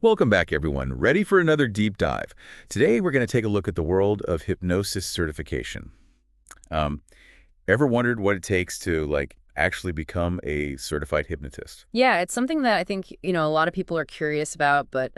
Welcome back, everyone. Ready for another deep dive. Today, we're going to take a look at the world of hypnosis certification. Um, Ever wondered what it takes to, actually become a certified hypnotist? Yeah, it's something that I think, a lot of people are curious about, but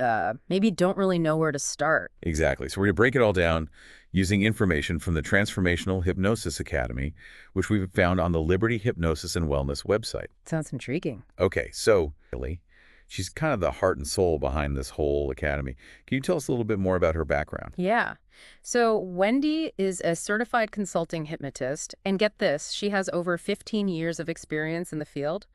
maybe don't really know where to start. Exactly. So we're going to break it all down using information from the Transformational Hypnosis Academy, which we've found on the Liberty Hypnosis and Wellness website. Sounds intriguing. Okay, so Haley, she's kind of the heart and soul behind this whole academy. Can you tell us a little bit more about her background? Yeah. So Wendy is a certified consulting hypnotist, and get this, she has over 15 years of experience in the field.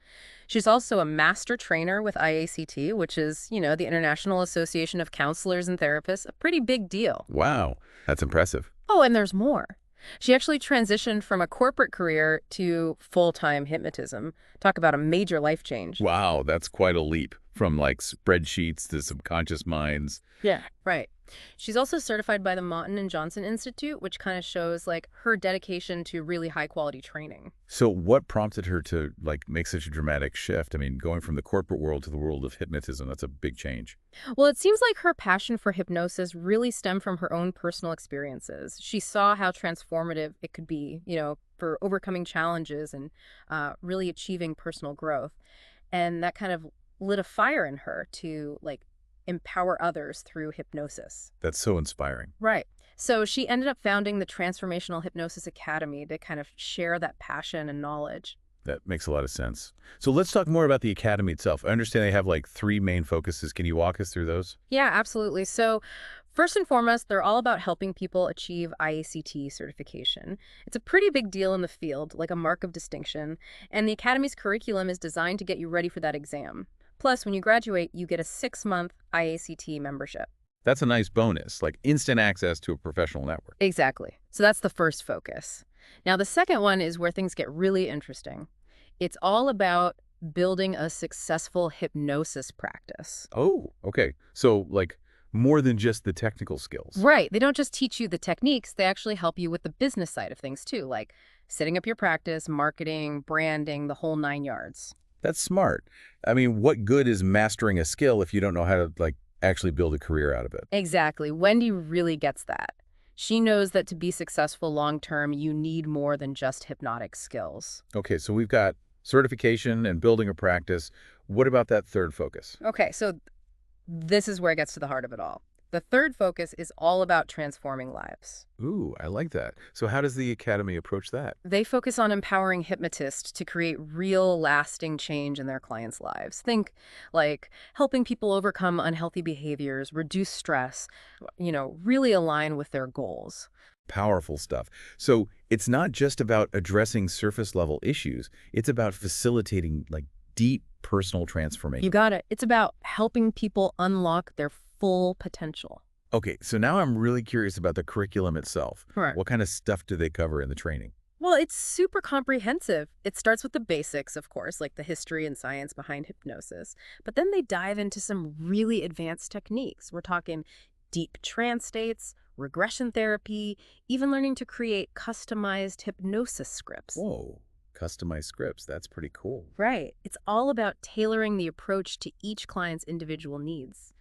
She's also a master trainer with IACT, which is, the International Association of Counselors and Therapists, a pretty big deal. Wow, that's impressive. Oh, and there's more. She actually transitioned from a corporate career to full-time hypnotism. Talk about a major life change. Wow, that's quite a leap from spreadsheets to subconscious minds. Yeah. Right. She's also certified by the Mottin and Johnson Institute, which kind of shows her dedication to really high quality training. So what prompted her to make such a dramatic shift? I mean, going from the corporate world to the world of hypnotism, that's a big change. Well, it seems like her passion for hypnosis really stemmed from her own personal experiences. She saw how transformative it could be, for overcoming challenges and really achieving personal growth. And that kind of lit a fire in her to empower others through hypnosis. That's so inspiring. Right. So she ended up founding the Transformational Hypnosis Academy to kind of share that passion and knowledge. That makes a lot of sense. So let's talk more about the academy itself. I understand they have three main focuses. Can you walk us through those? Yeah, absolutely. So first and foremost, they're all about helping people achieve IACT certification. It's a pretty big deal in the field, like a mark of distinction, and the Academy's curriculum is designed to get you ready for that exam. Plus, when you graduate, you get a 6-month IACT membership. That's a nice bonus, like instant access to a professional network. Exactly. So that's the first focus. Now, the second one is where things get really interesting. It's all about building a successful hypnosis practice. Oh, okay. So more than just the technical skills. Right. They don't just teach you the techniques, they actually help you with the business side of things too, like setting up your practice, marketing, branding, the whole 9 yards. That's smart. I mean, what good is mastering a skill if you don't know how to actually build a career out of it? Exactly. Wendy really gets that. She knows that to be successful long term, you need more than just hypnotic skills. Okay, so we've got certification and building a practice. What about that third focus? Okay, so this is where it gets to the heart of it all. The third focus is all about transforming lives. Ooh, I like that. So how does the academy approach that? They focus on empowering hypnotists to create real, lasting change in their clients' lives. Think like helping people overcome unhealthy behaviors, reduce stress, really align with their goals. Powerful stuff. So it's not just about addressing surface level issues. It's about facilitating deep personal You transformation. got it. It's about helping people unlock their full potential. Okay, so now I'm really curious about the curriculum itself. Right. What kind of stuff do they cover in the training? Well, it's super comprehensive. It starts with the basics, of course, like the history and science behind hypnosis. But then they dive into some really advanced techniques. We're talking deep trance states, regression therapy, even learning to create customized hypnosis scripts. Whoa, customized scripts. That's pretty cool. Right. It's all about tailoring the approach to each client's individual needs.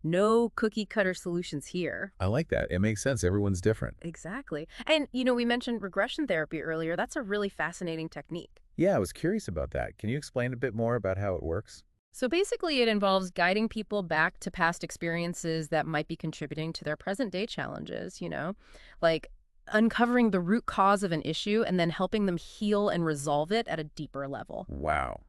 No cookie cutter solutions here. I like that. It makes sense. Everyone's different. Exactly. And, we mentioned regression therapy earlier. That's a really fascinating technique. Yeah, I was curious about that. Can you explain a bit more about how it works? So basically, it involves guiding people back to past experiences that might be contributing to their present day challenges, like uncovering the root cause of an issue and then helping them heal and resolve it at a deeper level. Wow,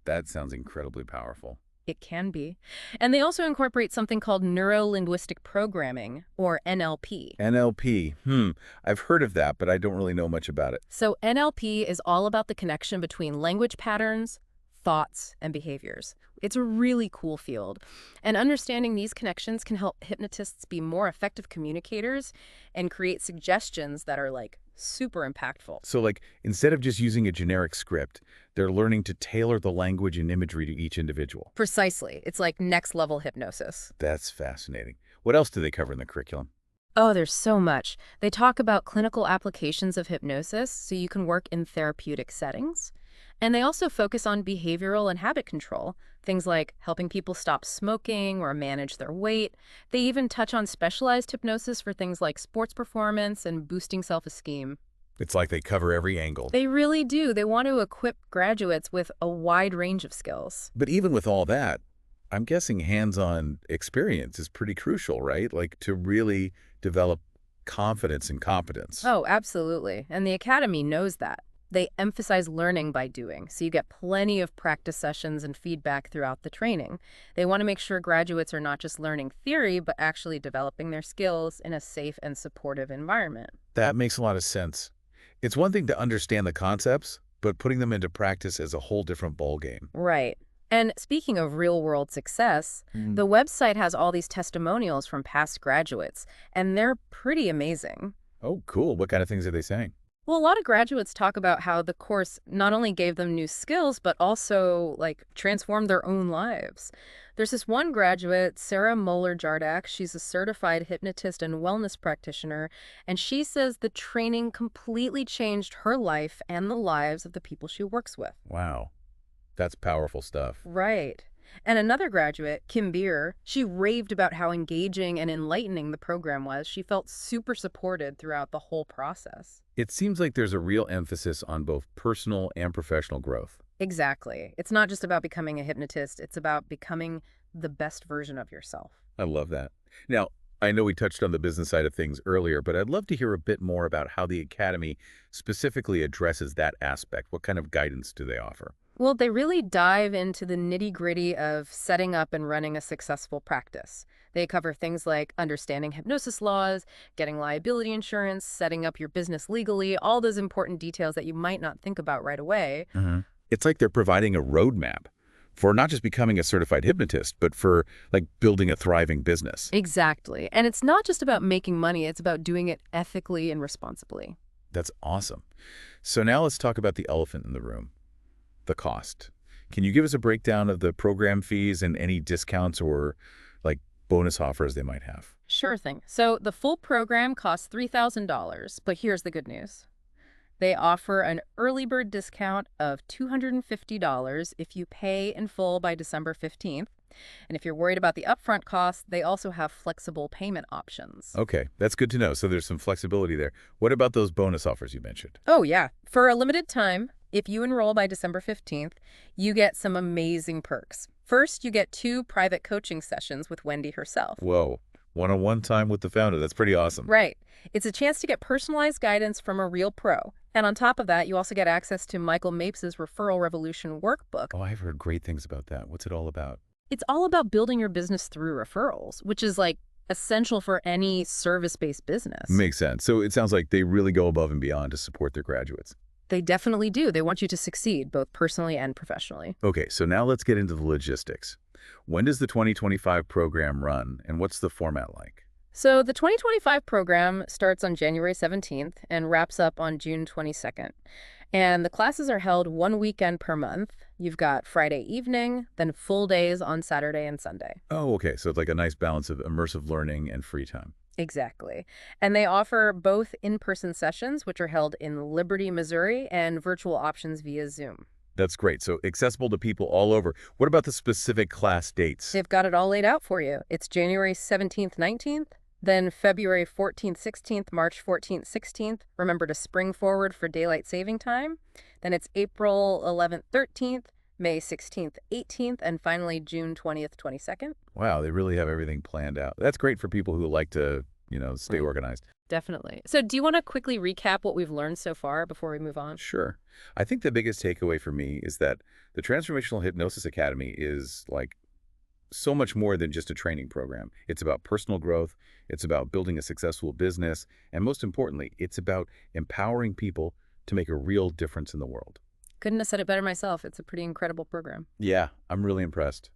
that sounds incredibly powerful. It can be. And they also incorporate something called neuro-linguistic programming, or NLP. NLP. I've heard of that, but I don't really know much about it. So NLP is all about the connection between language patterns, thoughts, and behaviors. It's a really cool field. And understanding these connections can help hypnotists be more effective communicators and create suggestions that are super impactful. So instead of just using a generic script, they're learning to tailor the language and imagery to each individual. Precisely. It's like next level hypnosis. That's fascinating. What else do they cover in the curriculum? Oh, there's so much. They talk about clinical applications of hypnosis so you can work in therapeutic settings. And they also focus on behavioral and habit control, things like helping people stop smoking or manage their weight. They even touch on specialized hypnosis for things like sports performance and boosting self-esteem. It's like they cover every angle. They really do. They want to equip graduates with a wide range of skills. But even with all that, I'm guessing hands-on experience is pretty crucial, right? Like to really develop confidence and competence. Oh, absolutely. And the Academy knows that. They emphasize learning by doing, so you get plenty of practice sessions and feedback throughout the training. They want to make sure graduates are not just learning theory, but actually developing their skills in a safe and supportive environment. That makes a lot of sense. It's one thing to understand the concepts, but putting them into practice is a whole different ballgame. Right. And speaking of real-world success, the website has all these testimonials from past graduates, and they're pretty amazing. Oh, cool. What kind of things are they saying? Well, a lot of graduates talk about how the course not only gave them new skills, but also, like, transformed their own lives. There's this one graduate, Sarah Moeller-Jardak. She's a certified hypnotist and wellness practitioner, and she says the training completely changed her life and the lives of the people she works with. Wow. That's powerful stuff. Right. And another graduate, Kim Beer, she raved about how engaging and enlightening the program was. She felt super supported throughout the whole process. It seems like there's a real emphasis on both personal and professional growth. Exactly. It's not just about becoming a hypnotist, it's about becoming the best version of yourself. I love that. Now, I know we touched on the business side of things earlier, but I'd love to hear a bit more about how the Academy specifically addresses that aspect. What kind of guidance do they offer? Well, they really dive into the nitty-gritty of setting up and running a successful practice. They cover things like understanding hypnosis laws, getting liability insurance, setting up your business legally, all those important details that you might not think about right away. It's like they're providing a roadmap for not just becoming a certified hypnotist, but for like building a thriving business. Exactly. And it's not just about making money, it's about doing it ethically and responsibly. That's awesome. So now let's talk about the elephant in the room, the cost. Can you give us a breakdown of the program fees and any discounts or like bonus offers they might have? Sure thing. So the full program costs $3,000, but here's the good news. They offer an early bird discount of $250 if you pay in full by December 15th. And if you're worried about the upfront costs, they also have flexible payment options. Okay, that's good to know. So there's some flexibility there. What about those bonus offers you mentioned? Oh, yeah. For a limited time, if you enroll by December 15th, you get some amazing perks. First, you get 2 private coaching sessions with Wendy herself. Whoa, one-on-one time with the founder. That's pretty awesome. Right. It's a chance to get personalized guidance from a real pro. And on top of that, you also get access to Michael Mapes' Referral Revolution workbook. Oh, I've heard great things about that. What's it all about? It's all about building your business through referrals, which is like essential for any service-based business. Makes sense. So it sounds like they really go above and beyond to support their graduates. They definitely do. They want you to succeed, both personally and professionally. Okay, so now let's get into the logistics. When does the 2025 program run, and what's the format like? So the 2025 program starts on January 17th and wraps up on June 22nd. And the classes are held one weekend per month. You've got Friday evening, then full days on Saturday and Sunday. Oh, okay, so it's like a nice balance of immersive learning and free time. Exactly. And they offer both in-person sessions, which are held in Liberty, Missouri, and virtual options via Zoom. That's great. So accessible to people all over. What about the specific class dates? They've got it all laid out for you. It's January 17th, 19th, then February 14th, 16th, March 14th, 16th. Remember to spring forward for daylight saving time. Then it's April 11th, 13th, May 16th, 18th, and finally June 20th, 22nd. Wow, they really have everything planned out. That's great for people who like to, stay organized. Definitely. So do you want to quickly recap what we've learned so far before we move on? Sure. I think the biggest takeaway for me is that the Transformational Hypnosis Academy is like so much more than just a training program. It's about personal growth. It's about building a successful business. And most importantly, it's about empowering people to make a real difference in the world. Couldn't have said it better myself. It's a pretty incredible program. Yeah, I'm really impressed.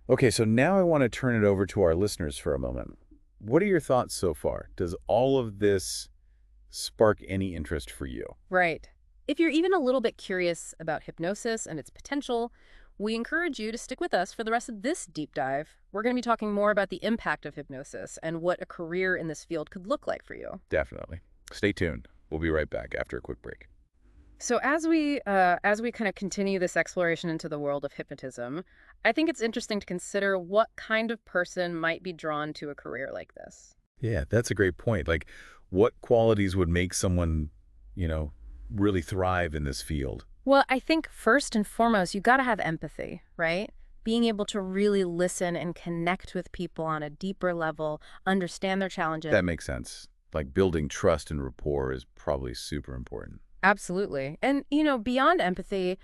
Okay, so now I want to turn it over to our listeners for a moment. What are your thoughts so far? Does all of this spark any interest for you? Right. If you're even a little bit curious about hypnosis and its potential, we encourage you to stick with us for the rest of this deep dive. We're going to be talking more about the impact of hypnosis and what a career in this field could look like for you. Definitely. Stay tuned. We'll be right back after a quick break. So as we kind of continue this exploration into the world of hypnotism, I think it's interesting to consider what kind of person might be drawn to a career like this. Yeah, that's a great point. Like, what qualities would make someone, you know, really thrive in this field? Well, I think first and foremost, you got to have empathy, right? Being able to really listen and connect with people on a deeper level, understand their challenges. That makes sense. Like building trust and rapport is probably super important. Absolutely. And, beyond empathy,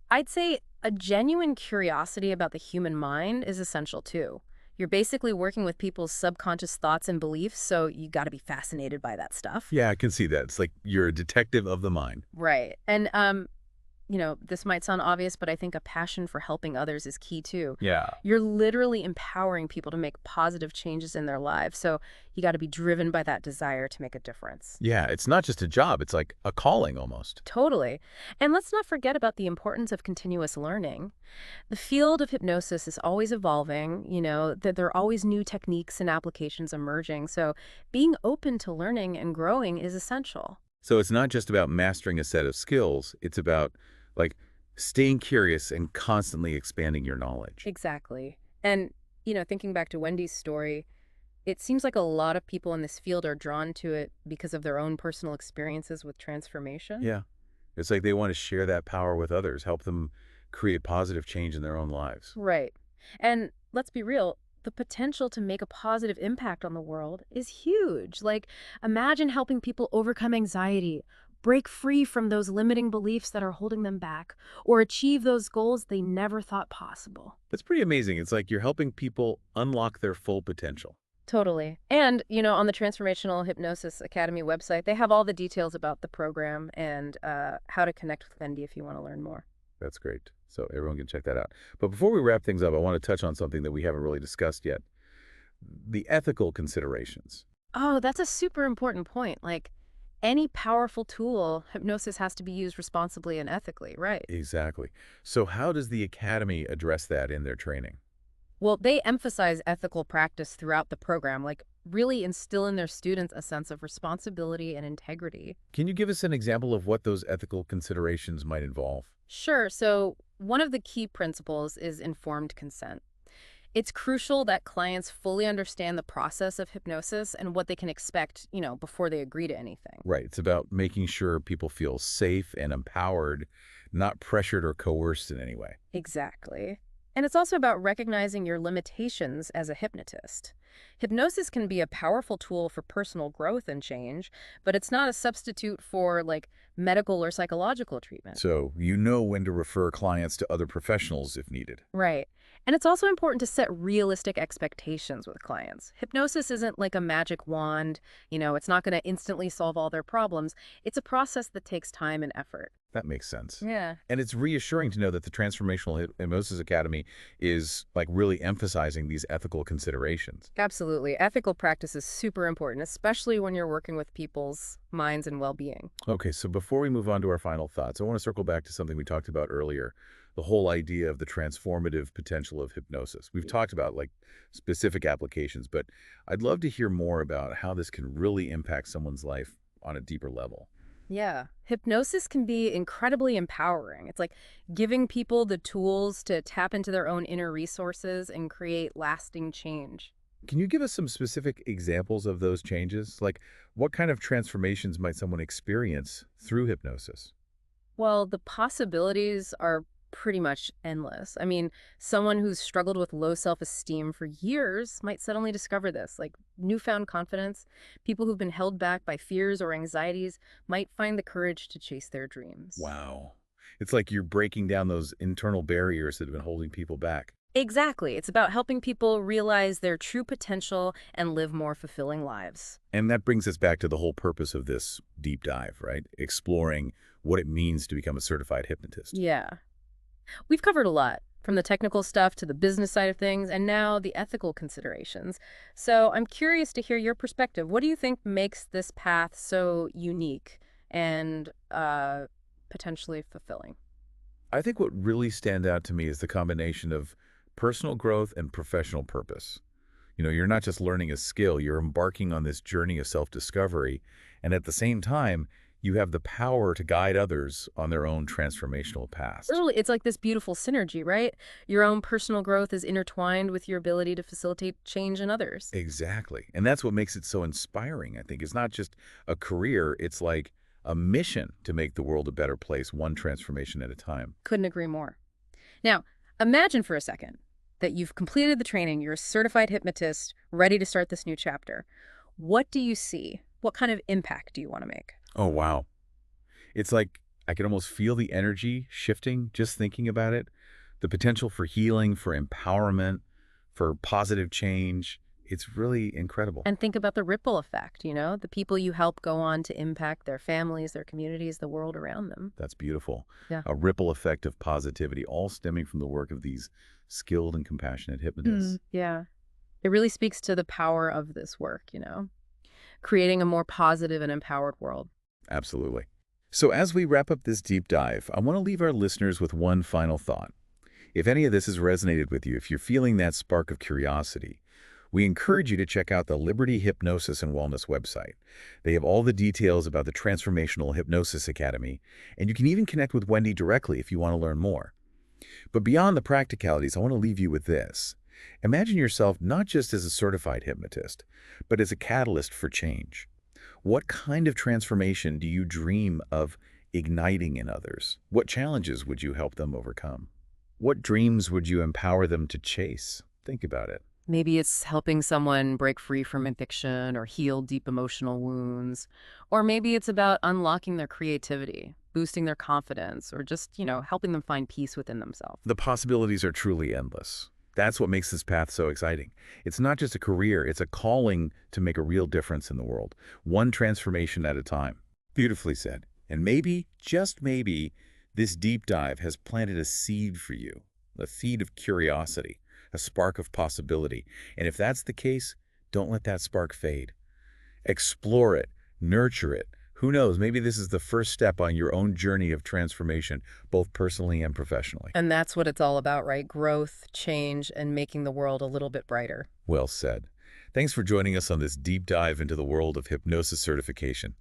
I'd say a genuine curiosity about the human mind is essential too. You're basically working with people's subconscious thoughts and beliefs, so you got to be fascinated by that stuff. Yeah, I can see that. It's like you're a detective of the mind. Right. And this might sound obvious, but I think a passion for helping others is key too. Yeah. You're literally empowering people to make positive changes in their lives. So you got to be driven by that desire to make a difference. Yeah, it's not just a job, it's like a calling almost. Totally. And let's not forget about the importance of continuous learning. The field of hypnosis is always evolving, that there are always new techniques and applications emerging. So being open to learning and growing is essential. So it's not just about mastering a set of skills, it's about like staying curious and constantly expanding your knowledge. Exactly. And, thinking back to Wendy's story, it seems like a lot of people in this field are drawn to it because of their own personal experiences with transformation. Yeah. It's like they want to share that power with others, help them create positive change in their own lives. Right. And let's be real, the potential to make a positive impact on the world is huge. Like, imagine helping people overcome anxiety, break free from those limiting beliefs that are holding them back, or achieve those goals they never thought possible. That's pretty amazing. It's like you're helping people unlock their full potential. Totally. And, on the Transformational Hypnosis Academy website, they have all the details about the program and how to connect with Wendy if you want to learn more. That's great. So everyone can check that out. But before we wrap things up, I want to touch on something that we haven't really discussed yet. The ethical considerations. Oh, that's a super important point. Like, any powerful tool, hypnosis has to be used responsibly and ethically, right? Exactly. So how does the Academy address that in their training? Well, they emphasize ethical practice throughout the program, like really instill in their students a sense of responsibility and integrity. Can you give us an example of what those ethical considerations might involve? Sure, so one of the key principles is informed consent. It's crucial that clients fully understand the process of hypnosis and what they can expect, before they agree to anything. Right. It's about making sure people feel safe and empowered, not pressured or coerced in any way. Exactly. And it's also about recognizing your limitations as a hypnotist. Hypnosis can be a powerful tool for personal growth and change, but it's not a substitute for like medical or psychological treatment. So you know when to refer clients to other professionals if needed. Right. And it's also important to set realistic expectations with clients. Hypnosis isn't like a magic wand, it's not going to instantly solve all their problems. It's a process that takes time and effort. That makes sense. Yeah. And it's reassuring to know that the Transformational Hypnosis Academy is like really emphasizing these ethical considerations. Absolutely. Ethical practice is super important, especially when you're working with people's minds and well-being. Okay, so before we move on to our final thoughts, I want to circle back to something we talked about earlier, the whole idea of the transformative potential of hypnosis. We've talked about like specific applications, but I'd love to hear more about how this can really impact someone's life on a deeper level. Yeah. Hypnosis can be incredibly empowering. It's like giving people the tools to tap into their own inner resources and create lasting change. Can you give us some specific examples of those changes? Like what kind of transformations might someone experience through hypnosis? Well, the possibilities are pretty much endless. I mean, someone who's struggled with low self-esteem for years might suddenly discover this, like newfound confidence. People who've been held back by fears or anxieties might find the courage to chase their dreams. Wow. It's like you're breaking down those internal barriers that have been holding people back. Exactly. It's about helping people realize their true potential and live more fulfilling lives. And that brings us back to the whole purpose of this deep dive, right? Exploring what it means to become a certified hypnotist. Yeah. We've covered a lot, from the technical stuff to the business side of things, and now the ethical considerations. So I'm curious to hear your perspective. What do you think makes this path so unique and potentially fulfilling? I think what really stands out to me is the combination of personal growth and professional purpose. You're not just learning a skill, you're embarking on this journey of self-discovery, and at the same time, you have the power to guide others on their own transformational paths. Really, it's like this beautiful synergy, right? Your own personal growth is intertwined with your ability to facilitate change in others. Exactly. And that's what makes it so inspiring, I think. It's not just a career, it's like a mission to make the world a better place, one transformation at a time. Couldn't agree more. Now, imagine for a second that you've completed the training, you're a certified hypnotist, ready to start this new chapter. What do you see? What kind of impact do you want to make? Oh, wow. It's like I can almost feel the energy shifting just thinking about it. The potential for healing, for empowerment, for positive change. It's really incredible. And think about the ripple effect, the people you help go on to impact their families, their communities, the world around them. That's beautiful. Yeah. A ripple effect of positivity, all stemming from the work of these skilled and compassionate hypnotists. Yeah. It really speaks to the power of this work, creating a more positive and empowered world. Absolutely. So as we wrap up this deep dive, I want to leave our listeners with one final thought. If any of this has resonated with you, if you're feeling that spark of curiosity, we encourage you to check out the Liberty Hypnosis and Wellness website. They have all the details about the Transformational Hypnosis Academy, and you can even connect with Wendy directly if you want to learn more. But beyond the practicalities, I want to leave you with this. Imagine yourself not just as a certified hypnotist, but as a catalyst for change. What kind of transformation do you dream of igniting in others? What challenges would you help them overcome? What dreams would you empower them to chase? Think about it. Maybe it's helping someone break free from addiction or heal deep emotional wounds. Or maybe it's about unlocking their creativity, boosting their confidence, or just, helping them find peace within themselves. The possibilities are truly endless. That's what makes this path so exciting. It's not just a career, it's a calling to make a real difference in the world, one transformation at a time. Beautifully said. And maybe, just maybe, this deep dive has planted a seed for you, a seed of curiosity, a spark of possibility. And if that's the case, don't let that spark fade. Explore it, nurture it. Who knows, maybe this is the first step on your own journey of transformation, both personally and professionally. And that's what it's all about, right? Growth, change, and making the world a little bit brighter. Well said. Thanks for joining us on this deep dive into the world of hypnosis certification.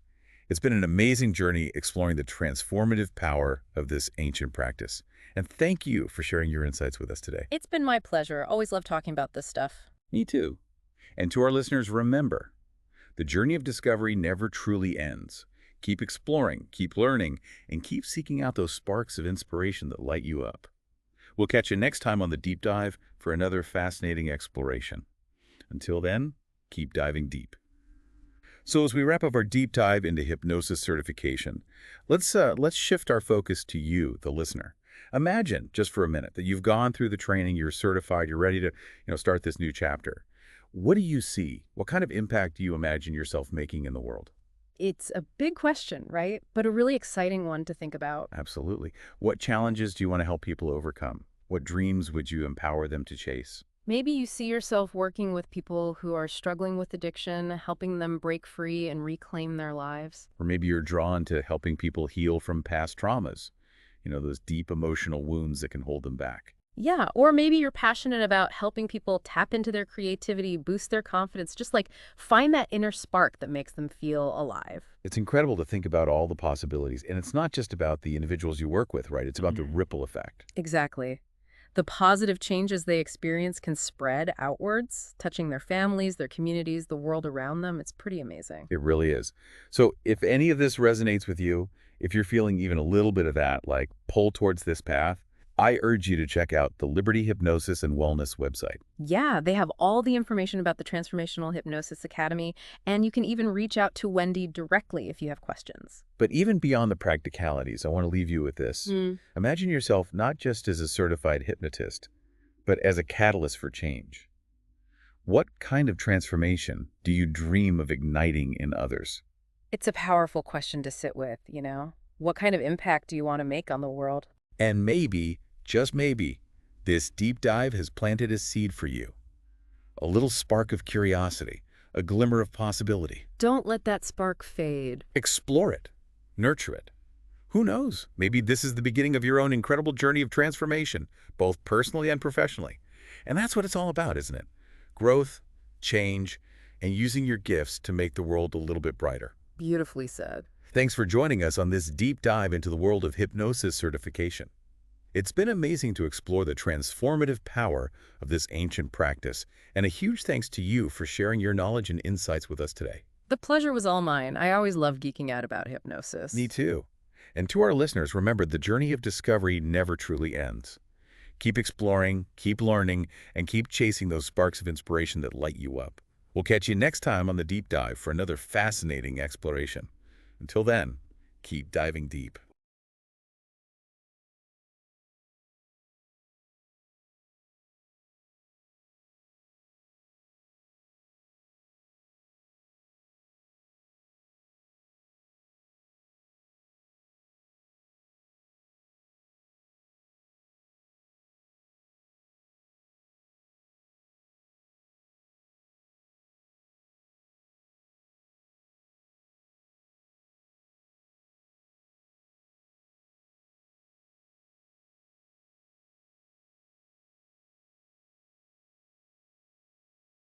It's been an amazing journey exploring the transformative power of this ancient practice. And thank you for sharing your insights with us today. It's been my pleasure. Always love talking about this stuff. Me too. And to our listeners, remember, the journey of discovery never truly ends. Keep exploring, keep learning, and keep seeking out those sparks of inspiration that light you up. We'll catch you next time on the Deep Dive for another fascinating exploration. Until then, keep diving deep. So as we wrap up our deep dive into hypnosis certification, let's shift our focus to you, the listener. Imagine, just for a minute, that you've gone through the training, you're certified, you're ready to start this new chapter. What do you see? What kind of impact do you imagine yourself making in the world? It's a big question, right? But a really exciting one to think about. Absolutely. What challenges do you want to help people overcome? What dreams would you empower them to chase? Maybe you see yourself working with people who are struggling with addiction, helping them break free and reclaim their lives. Or maybe you're drawn to helping people heal from past traumas, those deep emotional wounds that can hold them back. Yeah, or maybe you're passionate about helping people tap into their creativity, boost their confidence, just like find that inner spark that makes them feel alive. It's incredible to think about all the possibilities. And it's not just about the individuals you work with, right? It's about the ripple effect. Exactly. The positive changes they experience can spread outwards, touching their families, their communities, the world around them. It's pretty amazing. It really is. So if any of this resonates with you, if you're feeling even a little bit of that, like pull towards this path, I urge you to check out the Liberty Hypnosis and Wellness website. Yeah, they have all the information about the Transformational Hypnosis Academy, and you can even reach out to Wendy directly if you have questions. But even beyond the practicalities, I want to leave you with this. Imagine yourself not just as a certified hypnotist, but as a catalyst for change. What kind of transformation do you dream of igniting in others? It's a powerful question to sit with, What kind of impact do you want to make on the world? And maybe, just maybe, this deep dive has planted a seed for you. A little spark of curiosity, a glimmer of possibility. Don't let that spark fade. Explore it. Nurture it. Who knows? Maybe this is the beginning of your own incredible journey of transformation, both personally and professionally. And that's what it's all about, isn't it? Growth, change, and using your gifts to make the world a little bit brighter. Beautifully said. Thanks for joining us on this deep dive into the world of hypnosis certification. It's been amazing to explore the transformative power of this ancient practice, and a huge thanks to you for sharing your knowledge and insights with us today. The pleasure was all mine. I always love geeking out about Me hypnosis. too. And to our listeners, remember the journey of discovery never truly ends. Keep exploring, keep learning, and keep chasing those sparks of inspiration that light you up. We'll catch you next time on the deep dive for another fascinating exploration. Until then, keep diving deep.